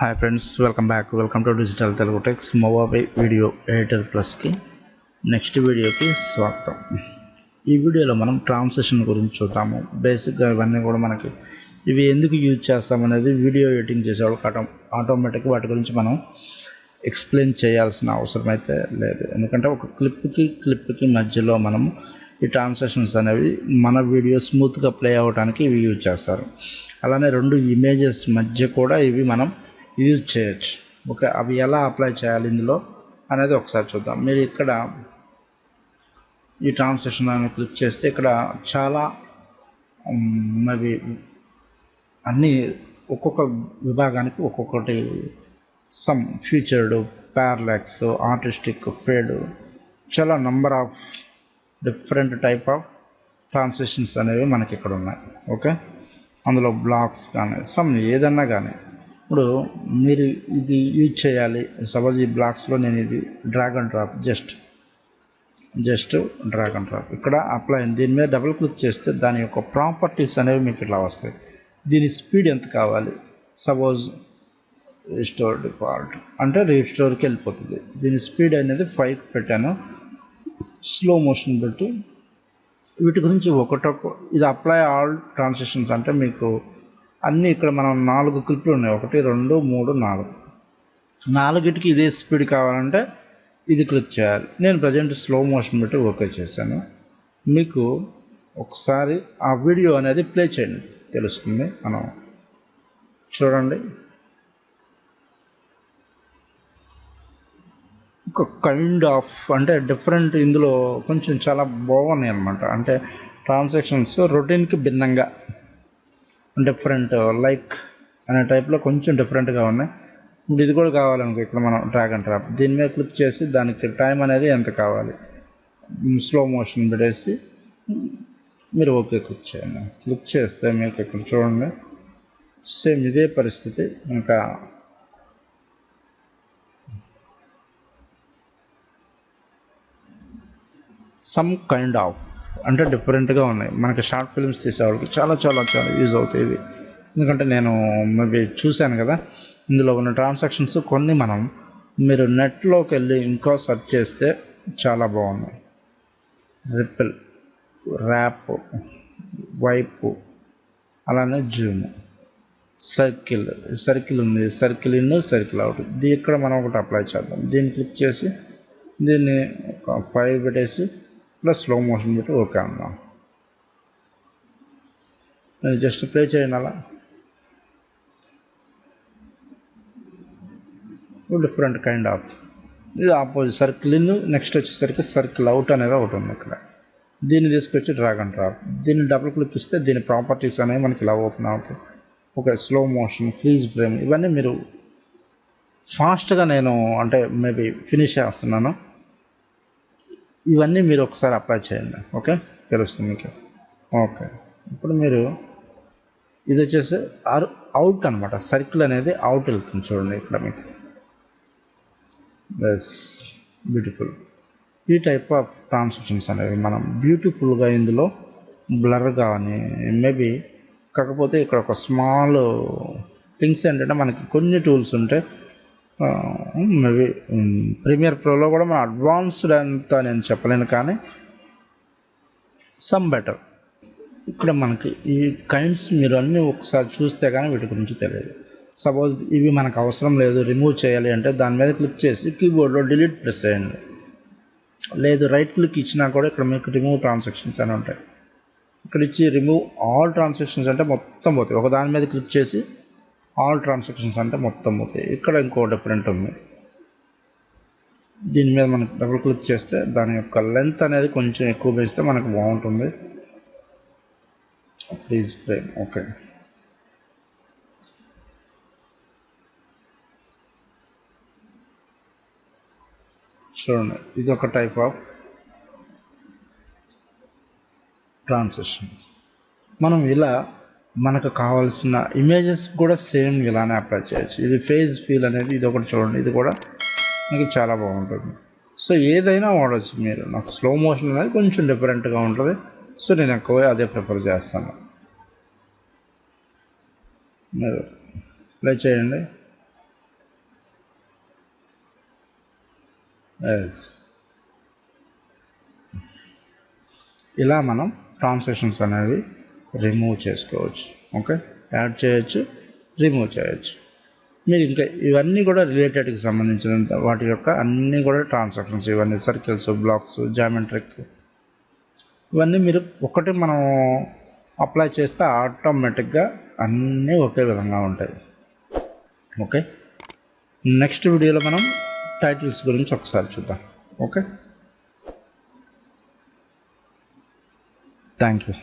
Hi friends, welcome back. Welcome to Digital Telegu Techs Movavi Video Editor Plus की next వీడియోకి స్వాగతం. ఈ వీడియోలో మనం ట్రాన్సిషన్ గురించి చూద్దాము. బేసిక్గా ఇవన్నీ కూడా మనకి ఇవి ఎందుకు యూజ్ చేస్తామనేది వీడియో ఎడిటింగ్ చేసేవాళ్ళకి ఆటోమేటిక్గా వాటి గురించి మనం ఎక్స్ప్లెయిన్ చేయాల్సిన అవసరం అయితే లేదు. ఎందుకంటే ఒక క్లిప్కి మధ్యలో మనం ఈ ట్రాన్సిషన్స్ అనేవి మన వీడియో స్మూత్గా ప్లే అవ్వడానికి ఇవి యూజ్ చేస్తారు. అలానే రెండు ఇమేజెస్ మధ్య కూడా ఇవి మనం యూజ్ చేయొచ్చు. ఓకే, అవి ఎలా అప్లై చేయాలి ఇందులో అనేది ఒకసారి చూద్దాం. మీరు ఇక్కడ ఈ ట్రాన్సిషన్ అని క్లిక్ చేస్తే ఇక్కడ చాలా మరి అన్నీ ఒక్కొక్క విభాగానికి ఒక్కొక్కటి some featured, parallax, artistic, fade, చాలా number of different type of transitions అనేవి మనకి ఇక్కడ ఉన్నాయి. ఓకే, అందులో బ్లాక్స్ కానీ సమ్ ఏదన్నా కానీ ఇప్పుడు మీరు ఇది యూజ్ చేయాలి. సపోజ్ ఈ బ్లాక్స్లో నేను ఇది drag and drop just drag and drop ఇక్కడ అప్లై అయింది. దీని మీద డబుల్ క్లిక్ చేస్తే దాని యొక్క ప్రాపర్టీస్ అనేవి మీకు ఇట్లా వస్తాయి. దీని స్పీడ్ ఎంత కావాలి, సపోజ్ రీస్టోర్ డిఫాల్ట్ అంటే రీస్టోర్కి వెళ్ళిపోతుంది. దీని స్పీడ్ అనేది 5 పెట్టాను. స్లో మోషన్ పెట్టి వీటి గురించి ఒకటొక ఇది అప్లై ఆల్ ట్రాన్సిషన్స్ అంటే మీకు అన్నీ ఇక్కడ మనం 4 క్లిప్లు ఉన్నాయి. 1 2 3 4 4టికి ఇదే స్పీడ్ కావాలంటే ఇది క్లిక్ చేయాలి. నేను ప్రజెంట్ స్లో మోషన్ పెట్టి ఓకే చేశాను. మీకు ఒకసారి ఆ వీడియో అనేది ప్లే చేయండి, తెలుస్తుంది. మనం చూడండి, ఒక కైండ్ ఆఫ్ అంటే డిఫరెంట్ ఇందులో కొంచెం చాలా బాగున్నాయి అన్నమాట. అంటే ట్రాన్సాక్షన్స్ రొటీన్కి భిన్నంగా డిఫరెంట్ లైక్ అనే టైప్లో కొంచెం డిఫరెంట్గా ఉన్నాయి. ఇప్పుడు ఇది కూడా కావాలనుకో, ఇక్కడ మనం డ్రాగ్ అండ్ డ్రాప్ దీని మీద క్లిక్ చేసి దానికి టైం అనేది ఎంత కావాలి స్లో మోషన్ పెట్టేసి మీరు ఓకే క్లిక్ చేయండి. క్లిక్ చేస్తే మీకు ఇక్కడ చూడండి సేమ్ ఇదే పరిస్థితి. ఇంకా సమ్ కైండ్ ఆఫ్ అంటే డిఫరెంట్గా ఉన్నాయి. మనకి షార్ట్ ఫిల్మ్స్ తీసేవాళ్ళకి చాలా చాలా చాలా యూజ్ అవుతాయి ఇవి. ఎందుకంటే నేను మేబీ చూశాను కదా, ఇందులో ఉన్న ట్రాన్సాక్షన్స్ కొన్ని మనం మీరు నెట్లోకి వెళ్ళి ఇంకా సెర్చ్ చేస్తే చాలా బాగున్నాయి. రిపిల్, ర్యాప్, వైపు, అలానే జూమ్, సర్కిల్ ఉంది, సర్కిల్ ఇన్, సర్కిల్ అవుట్. ఇక్కడ మనం ఒకటి అప్లై చేద్దాం. దీన్ని క్లిక్ చేసి దీన్ని ఒక 5 పెట్టేసి ప్లస్ స్లో మోషన్ పెట్టి ఓకే అన్నాం. జస్ట్ ప్లే చేయండి. అలా డిఫరెంట్ కైండ్ ఆఫ్ ఇది ఆపోజిట్ సర్కిల్ ఇన్. నెక్స్ట్ వచ్చేసరికి సర్కిల్ అవుట్ అనేది ఒకటి ఉంది ఇక్కడ. దీన్ని తీసుకొచ్చి డ్రాగ్ అండ్ డ్రాప్ దీన్ని డబుల్ క్లిక్ ఇస్తే దీని ప్రాపర్టీస్ అనేవి మనకి ఇలా ఓపెన్ అవుతాయి. Okay, slow motion, freeze frame, ఇవన్నీ మీరు ఫాస్ట్గా నేను అంటే మేబీ ఫినిష్ చేస్తున్నాను. ఇవన్నీ మీరు ఒకసారి అప్లై చేయండి. ఓకే, తెలుస్తుంది మీకు. ఓకే, ఇప్పుడు మీరు ఇది వచ్చేసి అవుట్ అనమాట. సర్కిల్ అనేది అవుట్ వెళ్తుంది చూడండి ఇక్కడ మీకు. Bus beautiful. ఈ టైప్ ఆఫ్ ట్రాన్సాక్షన్స్ అనేవి మనం బ్యూటిఫుల్గా ఇందులో బ్లర్ కానీ మేబీ కాకపోతే ఇక్కడ ఒక స్మాల్ థింగ్స్ ఏంటంటే మనకి కొన్ని టూల్స్ ఉంటాయి. మేబీ ప్రీమియర్ ప్రోలో కూడా మనం అడ్వాన్స్డ్ అంతా నేను చెప్పలేను, కానీ సమ్ బెటర్. ఇక్కడ మనకి ఈ కైండ్స్ మీరు అన్నీ ఒకసారి చూస్తే కానీ వీటి గురించి తెలియదు. సపోజ్ ఇవి మనకు అవసరం లేదు, రిమూవ్ చేయాలి అంటే దాని మీద క్లిక్ చేసి కీబోర్డ్లో డిలీట్ ప్రెస్ చేయండి. లేదు రైట్ క్లిక్ ఇచ్చినా కూడా ఇక్కడ మీకు రిమూవ్ ట్రాన్సాక్షన్స్ అని ఉంటాయి. ఇక్కడ ఇచ్చి రిమూవ్ ఆల్ ట్రాన్సాక్షన్స్ అంటే మొత్తం పోతాయి. ఒక దాని మీద క్లిక్ చేసి ఆల్ ట్రాన్సాక్షన్స్ అంటే మొత్తం పోతాయి. ఇక్కడ ఇంకో డిఫరెంట్ ఉంది. దీని మీద మనకు డబుల్ క్లిక్ చేస్తే దాని యొక్క లెంత్ అనేది కొంచెం ఎక్కువ పెంచితే మనకు బాగుంటుంది. Please frame. ఓకే, చూడండి ఇది ఒక టైప్ ఆఫ్ ట్రాన్సిషన్. మనం ఇలా మనకు కావాల్సిన ఇమేజెస్ కూడా సేమ్ ఇలానే అప్లై చేయొచ్చు. ఇది ఫేజ్ ఫీల్ అనేది ఇది ఒకటి చూడండి, ఇది కూడా నాకు చాలా బాగుంటుంది. సో ఏదైనా వాడచ్చు మీరు. నాకు స్లో మోషన్ అనేది కొంచెం డిఫరెంట్గా ఉంటుంది, సో నేను ఎక్కువ అదే ప్రిఫర్ చేస్తాను. మీరు ప్లే చేయండి. ఎస్, ఇలా మనం ట్రాన్సాక్షన్స్ అనేవి రిమూవ్ చేసుకోవచ్చు. ఓకే, యాడ్ చేయొచ్చు, రిమూవ్ చేయొచ్చు. మీరు ఇంకా ఇవన్నీ కూడా రిలేటెడ్కి సంబంధించినంత వాటి యొక్క అన్నీ కూడా ట్రాన్సాక్షన్స్, ఇవన్నీ సర్కిల్స్, బ్లాక్స్, జామెట్రిక్, ఇవన్నీ మీరు ఒకటి మనం అప్లై చేస్తే ఆటోమేటిక్గా అన్నీ ఒకే విధంగా ఉంటాయి. ఓకే, నెక్స్ట్ వీడియోలో మనం టైటిల్స్ గురించి ఒకసారి చూద్దాం. Okay, thank you.